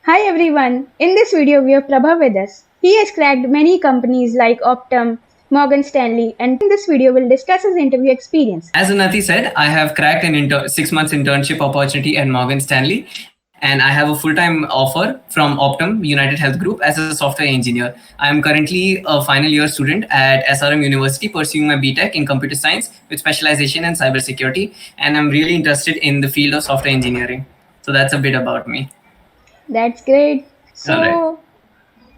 Hi everyone. In this video, we have Prabhav with us. He has cracked many companies like Optum, Morgan Stanley, and in this video, we'll discuss his interview experience. As Unnati said, I have cracked an 6 months internship opportunity at Morgan Stanley, and I have a full-time offer from Optum United Health Group as a software engineer. I am currently a final year student at SRM University pursuing my BTech in computer science with specialization in cybersecurity, and I'm really interested in the field of software engineering. So that's a bit about me. That's great. So, All right.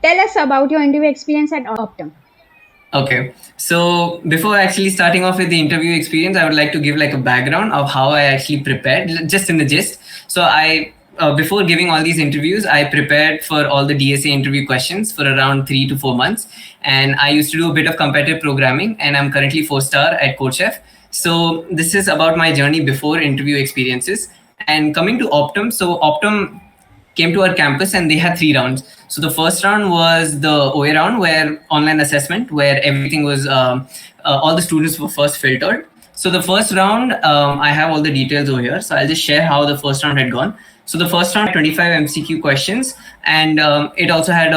tell us about your interview experience at Optum. Okay, so before actually starting off with the interview experience, I would like to give like a background of how I actually prepared, just in the gist. So before giving all these interviews, I prepared for all the DSA interview questions for around 3 to 4 months, and I used to do a bit of competitive programming, and I'm currently 4-star at CodeChef. So this is about my journey before interview experiences. And coming to Optum, so Optum came to our campus and they had 3 rounds. So the first round was the OA round, where online assessment, where everything was all the students were first filtered. So the first round, I have all the details over here. So I'll just share how the first round had gone. So the first round, 25 MCQ questions, and it also had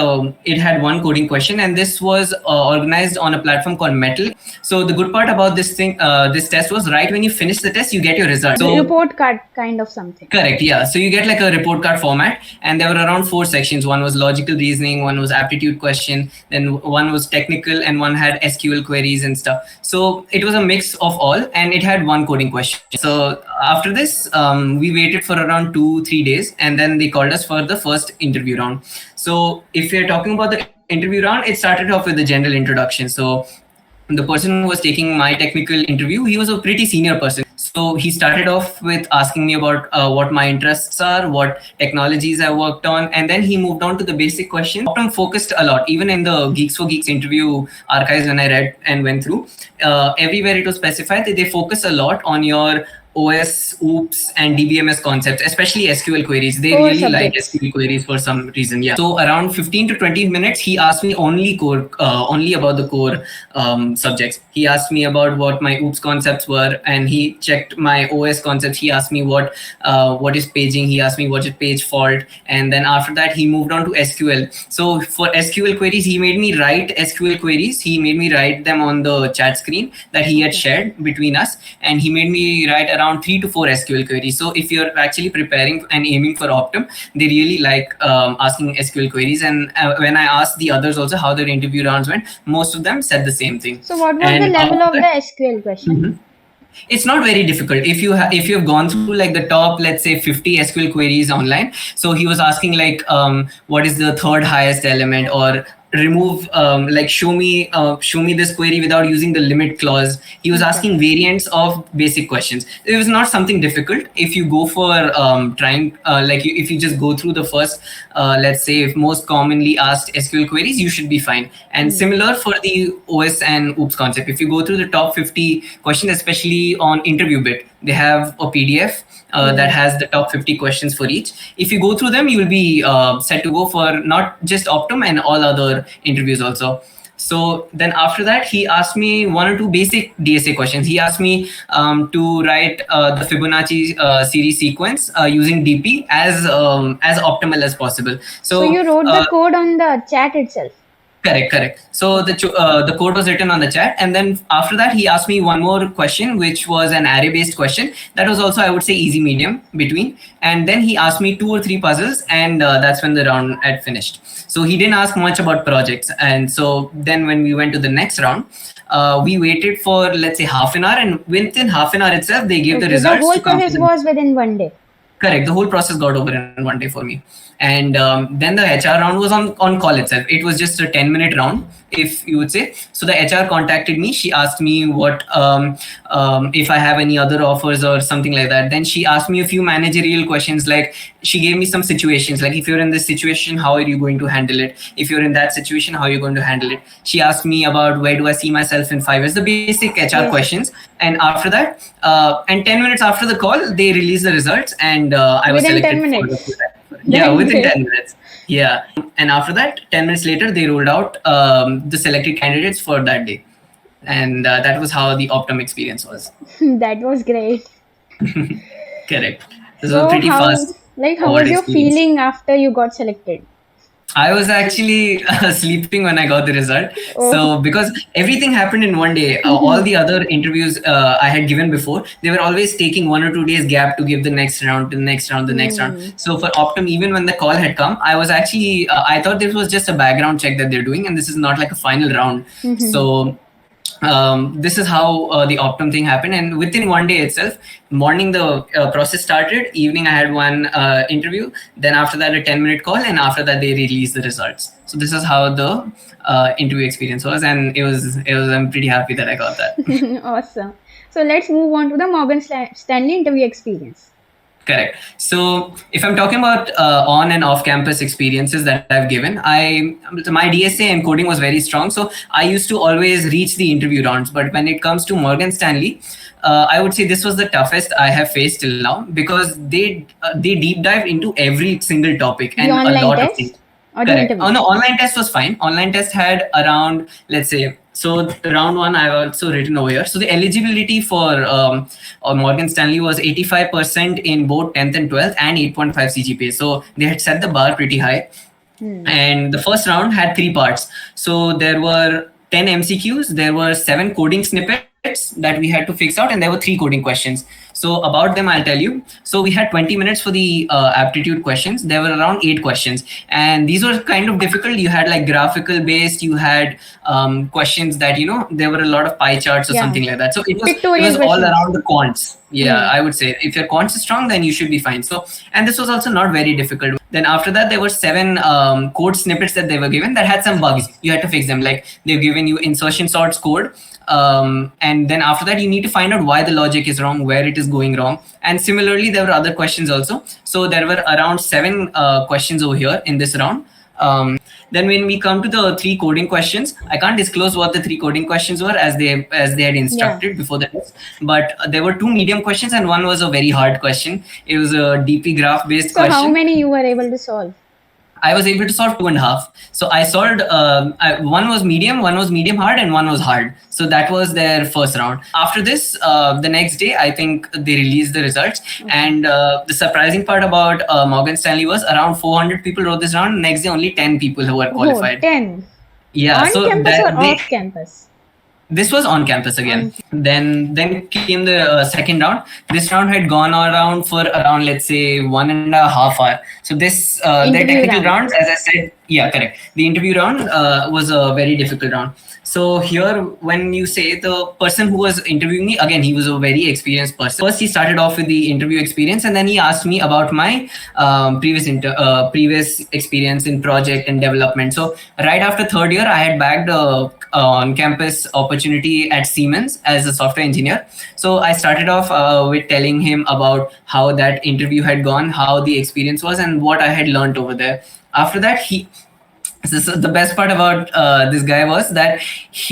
one coding question, and this was organized on a platform called Metal. So the good part about this test was right when you finish the test, you get your result. So report card kind of something. Correct, yeah. So you get like a report card format, and there were around 4 sections. One was logical reasoning, one was aptitude question, then one was technical, and one had SQL queries and stuff. So it was a mix of all, and it had one coding question. So after this, we waited for around 2-3 days, and then they called us for the first interview round. So if you're talking about the interview round, it started off with the general introduction. So the person who was taking my technical interview, he was a pretty senior person. So he started off with asking me about what my interests are, what technologies I worked on, and then he moved on to the basic questions. Optum focused a lot, even in the Geeks for Geeks interview archives when I read and went through, everywhere it was specified that they focus a lot on your OS, OOPS, and DBMS concepts, especially SQL queries. They really like SQL queries for some reason. Yeah. So around 15 to 20 minutes, he asked me only about the core subjects. He asked me about what my OOPS concepts were, and he checked my OS concepts. He asked me what is paging. He asked me what is page fault, and then after that, he moved on to SQL. So for SQL queries, he made me write SQL queries. He made me write them on the chat screen that he had shared between us, and he made me write around 3 to 4 SQL queries. So if you're actually preparing and aiming for Optum, they really like asking SQL queries. And when I asked the others also how their interview rounds went, most of them said the same thing. So what was the level of the SQL question? Mm-hmm. It's not very difficult if you've gone through like the top, let's say 50 SQL queries online. So he was asking like what is the third highest element, or remove show me this query without using the limit clause. He was asking variants of basic questions. It was not something difficult. If you go for if you just go through the first let's say if most commonly asked SQL queries, you should be fine. And similar for the OS and OOPS concept, if you go through the top 50 questions, especially on interview bit, they have a PDF that has the top 50 questions for each. If you go through them, you will be set to go for not just Optum and all other interviews also. So then after that, he asked me 1 or 2 basic DSA questions. He asked me to write the Fibonacci series sequence using DP as optimal as possible. So you wrote the code on the chat itself? Correct. So the code was written on the chat, and then after that he asked me one more question, which was an array-based question. That was also, I would say, easy medium between. And then he asked me 2 or 3 puzzles, and that's when the round had finished. So he didn't ask much about projects. And so then when we went to the next round, we waited for, let's say, half an hour, and within half an hour itself, they gave the results. The whole process was within 1 day. Correct. The whole process got over in 1 day for me. And then the HR round was on call itself. It was just a 10-minute round, if you would say. So the HR contacted me. She asked me what if I have any other offers or something like that. Then she asked me a few managerial questions. Like, she gave me some situations. Like, if you're in this situation, how are you going to handle it? If you're in that situation, how are you going to handle it? She asked me about where do I see myself in 5 years, the basic HR questions. And after that, and 10 minutes after the call, they released the results, and I was selected. 10 minutes. Yeah, within 10 minutes. Yeah. And after that, 10 minutes later, they rolled out the selected candidates for that day. And that was how the Optum experience was. That was great. Correct. This was pretty fast. Like, how What was your experience? feeling after you got selected? I was actually sleeping when I got the result. Oh. So, because everything happened in one day, all the other interviews I had given before, they were always taking 1 or 2 days gap to give the next round, the next round, the next round. So, for Optum, even when the call had come, I was actually, I thought this was just a background check that they're doing, and this is not like a final round. So, this is how the Optum thing happened, and within one day itself, morning the process started, evening I had one interview, then after that a 10-minute call, and after that they released the results. So this is how the interview experience was, and it was I'm pretty happy that I got that. Awesome. So let's move on to the Morgan Stanley interview experience. Correct. So if I'm talking about on and off campus experiences that I've given, my DSA and coding was very strong. So I used to always reach the interview rounds. But when it comes to Morgan Stanley, I would say this was the toughest I have faced till now, because they deep dive into every single topic The and a online lot of test things. or the Correct. interview? Oh no, online test was fine. Online test had around, let's say, so round one I've also written over here. So the eligibility for Morgan Stanley was 85% in both 10th and 12th and 8.5 CGPA. So they had set the bar pretty high. And the first round had 3 parts. So there were 10 MCQs, there were 7 coding snippets that we had to fix out, and there were 3 coding questions. So about them, I'll tell you. So we had 20 minutes for the aptitude questions. There were around 8 questions, and these were kind of difficult. You had like graphical based. You had questions that there were a lot of pie charts or something like that. So it Pictorial was all questions. around the quants. Yeah, I would say if your quants is strong, then you should be fine. So, and this was also not very difficult. Then after that, there were 7 code snippets that they were given that had some bugs. You had to fix them. Like they've given you insertion sorts code. And then after that, you need to find out why the logic is wrong, where it is going wrong. And similarly, there were other questions also. So there were around 7 questions over here in this round. Then when we come to the 3 coding questions, I can't disclose what the 3 coding questions were as they had instructed before the test. But there were 2 medium questions and one was a very hard question. It was a DP graph based question. So how many you were able to solve? I was able to solve 2.5. So I solved one was medium hard, and one was hard. So that was their first round. After this, the next day, I think they released the results. And the surprising part about Morgan Stanley was around 400 people wrote this round. Next day, only 10 people who were qualified. 10. Yeah. On campus or off campus? This was on campus again. Then came the second round. This round had gone around for around, let's say, 1.5 hours. So this the technical rounds, as I said, yeah, correct. The interview round was a very difficult round. So here, when you say the person who was interviewing me, again, he was a very experienced person. First, he started off with the interview experience, and then he asked me about my previous experience in project and development. So right after third year, I had bagged a on-campus opportunity at Siemens as a software engineer. So I started off with telling him about how that interview had gone, how the experience was, and what I had learned over there. After that, the best part about this guy was that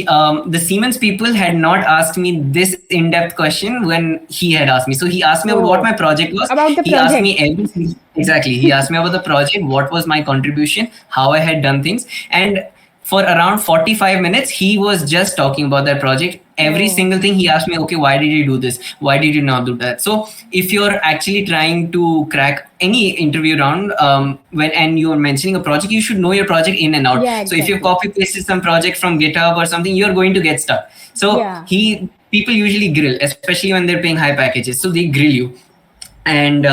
the Siemens people had not asked me this in-depth question when he had asked me. So he asked me about what my project was. About the he project. Asked me everything. Exactly. He asked me about the project, what was my contribution, how I had done things. And for around 45 minutes, he was just talking about that project. Every single thing he asked me, okay, why did you do this? Why did you not do that? So if you're actually trying to crack any interview round, and you're mentioning a project, you should know your project in and out. Yeah, exactly. So if you copy pasted some project from GitHub or something, you're going to get stuck. So people usually grill, especially when they're paying high packages. So they grill you. And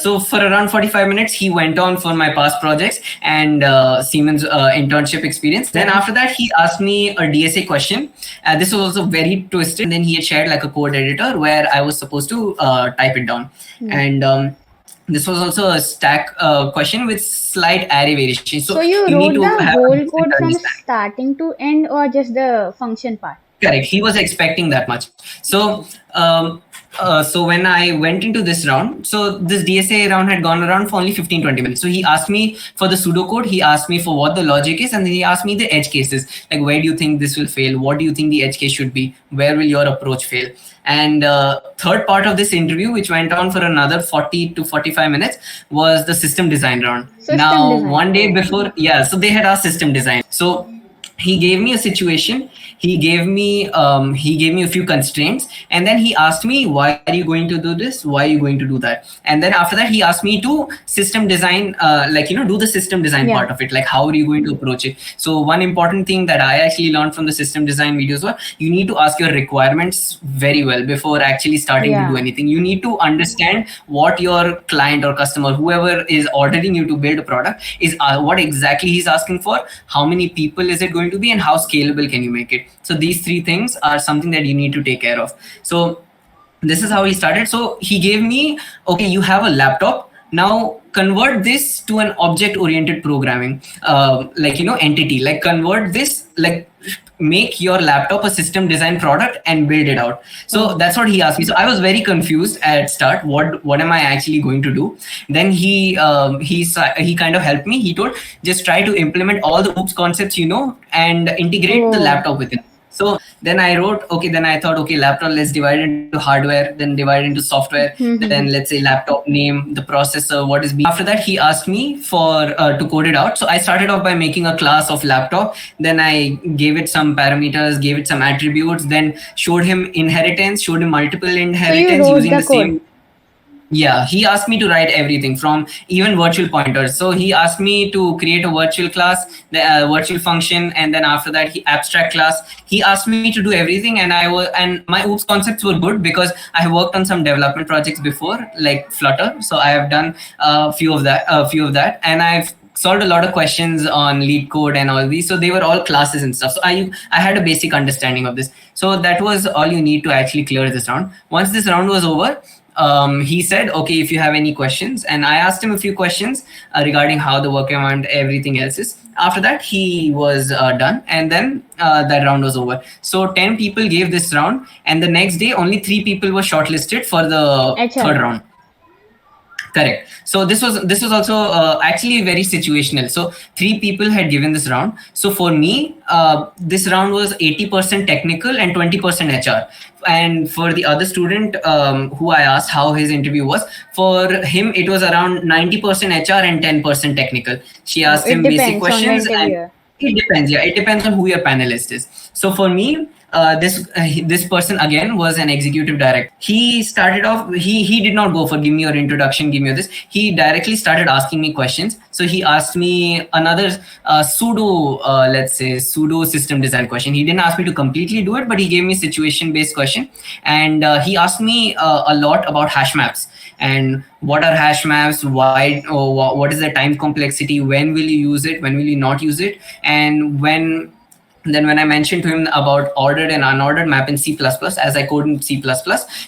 so for around 45 minutes, he went on for my past projects and Siemens internship experience. Then after that, he asked me a DSA question. This was also very twisted. And then he had shared like a code editor where I was supposed to type it down. And this was also a stack question with slight array variation. So you wrote the whole code from starting to end, or just the function part? Correct. He was expecting that much. So so when I went into this round, so this DSA round had gone around for only 15-20 minutes. So he asked me for the pseudocode, he asked me for what the logic is, and then he asked me the edge cases. Like, where do you think this will fail? What do you think the edge case should be? Where will your approach fail? And third part of this interview, which went on for another 40 to 45 minutes, was the system design round. One day before, so they had asked system design. So he gave me a situation, he gave me a few constraints, and then he asked me, why are you going to do this, why are you going to do that? And then after that he asked me to system design, do the system design Yeah. part of it, like how are you going to approach it. So one important thing that I actually learned from the system design videos was, you need to ask your requirements very well before actually starting to Yeah. do anything. You need to understand what your client or customer, whoever is ordering you to build a product, is what exactly he's asking for, how many people is it going to be, and how scalable can you make it. So these three things are something that you need to take care of. So this is how he started. So he gave me, okay, you have a laptop, now convert this to an object oriented programming entity, like convert this, like make your laptop a system design product and build it out. So that's what he asked me. So I was very confused at start, what am I actually going to do. Then he kind of helped me. He told, just try to implement all the OOPS concepts, and integrate the laptop with it. So then I wrote, okay, then I thought, okay, laptop, let's divide into hardware, then divide into software, then let's say laptop name, the processor, what is being. After that, he asked me for to code it out. So I started off by making a class of laptop. Then I gave it some parameters, gave it some attributes, then showed him inheritance, showed him multiple inheritance using the same. Yeah, he asked me to write everything from even virtual pointers. So he asked me to create a virtual class, the virtual function, and then after that, he abstract class. He asked me to do everything, and my OOPS concepts were good because I have worked on some development projects before, like Flutter. So I have done a few of that, and I've solved a lot of questions on lead code and all these. So they were all classes and stuff. So I had a basic understanding of this. So that was all you need to actually clear this round. Once this round was over, he said, okay, if you have any questions, and I asked him a few questions regarding how the work environment, everything else is. After that, he was done, and then that round was over. So 10 people gave this round, and the next day only 3 people were shortlisted for the third round. Correct. So this was also actually very situational. So 3 people had given this round. So for me, this round was 80% technical and 20% HR. And for the other student who I asked how his interview was, for him it was around 90% HR and 10% technical. She asked him basic questions. And it depends. Yeah, it depends on who your panelist is. So for me, this person again was an executive director. He started off. He did not go for give me your introduction, give me this. He directly started asking me questions. So he asked me another pseudo system design question. He didn't ask me to completely do it, but he gave me situation based question, and he asked me a lot about hash maps and what are hash maps, why, what is the time complexity, when will you use it, when will you not use it, and when I mentioned to him about ordered and unordered map in C++, as I code in C++,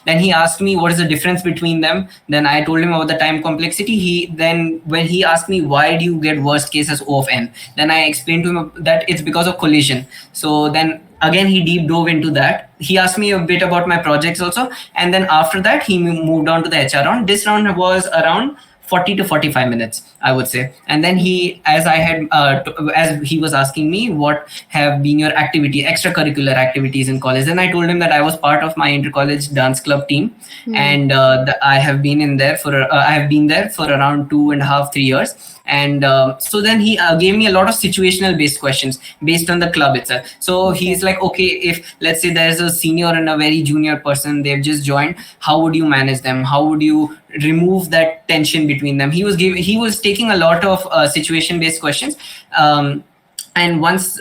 then he asked me what is the difference between them. Then I told him about the time complexity. When he asked me why do you get worst case as O of n, then I explained to him that it's because of collision. So then again, he deep dove into that. He asked me a bit about my projects also. And then after that, he moved on to the HR round. This round was around 40 to 45 minutes, I would say. And then as he was asking me what have been your extracurricular activities in college, then I told him that I was part of my inter-college dance club team, and I have been there for around 2.5, 3 years. And so then he gave me a lot of situational based questions based on the club itself. So he's like, okay, if let's say there's a senior and a very junior person, they've just joined, how would you manage them? How would you remove that tension between them? He was taking a lot of situation based questions. And once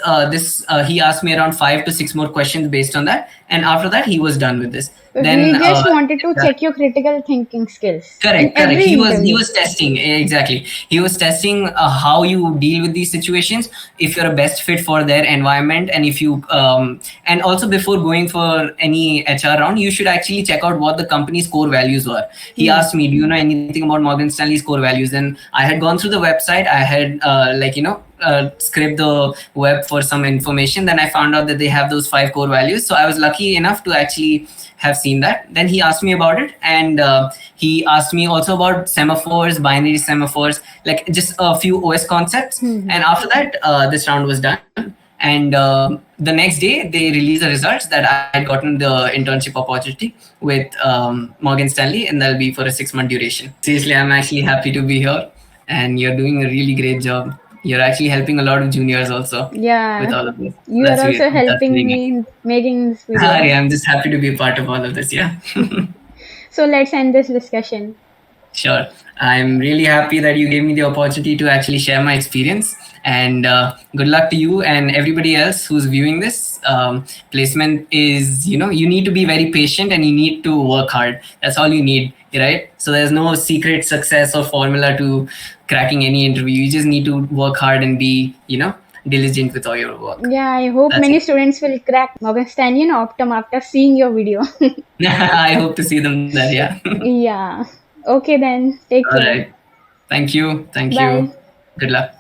he asked me around 5 to 6 more questions based on that, and after that he was done with this. Then he just wanted to check your critical thinking skills. Correct. He was testing, exactly. He was testing how you deal with these situations, if you're a best fit for their environment, and if you and also before going for any HR round, you should actually check out what the company's core values were. He asked me, do you know anything about Morgan Stanley's core values? And I had gone through the website. I had scraped the web for some information. Then I found out that they have those 5 core values. So I was lucky enough to actually have seen that. Then he asked me about it, and he asked me also about semaphores, binary semaphores, like just a few OS concepts. And after that, this round was done. And the next day, they released the results that I had gotten the internship opportunity with Morgan Stanley, and that'll be for a 6-month duration. Seriously, I'm actually happy to be here, and you're doing a really great job. you're actually helping a lot of juniors also Yeah, with all of this. you are That's also that's helping really me nice. in making this Ah, video. yeah, I'm just happy to be a part of all of this. Yeah. So let's end this discussion. Sure. I'm really happy that you gave me the opportunity to actually share my experience. And good luck to you and everybody else who's viewing this. Placement is, you need to be very patient and you need to work hard. That's all you need, right? So there's no secret success or formula to cracking any interview. You just need to work hard and be, diligent with all your work. Yeah, I hope That's many it. students will crack Morgan Stanley and Optum after seeing your video. I hope to see them there. Yeah. Yeah. Okay then. Take All care. right. Thank you. Thank you. Bye. Good luck.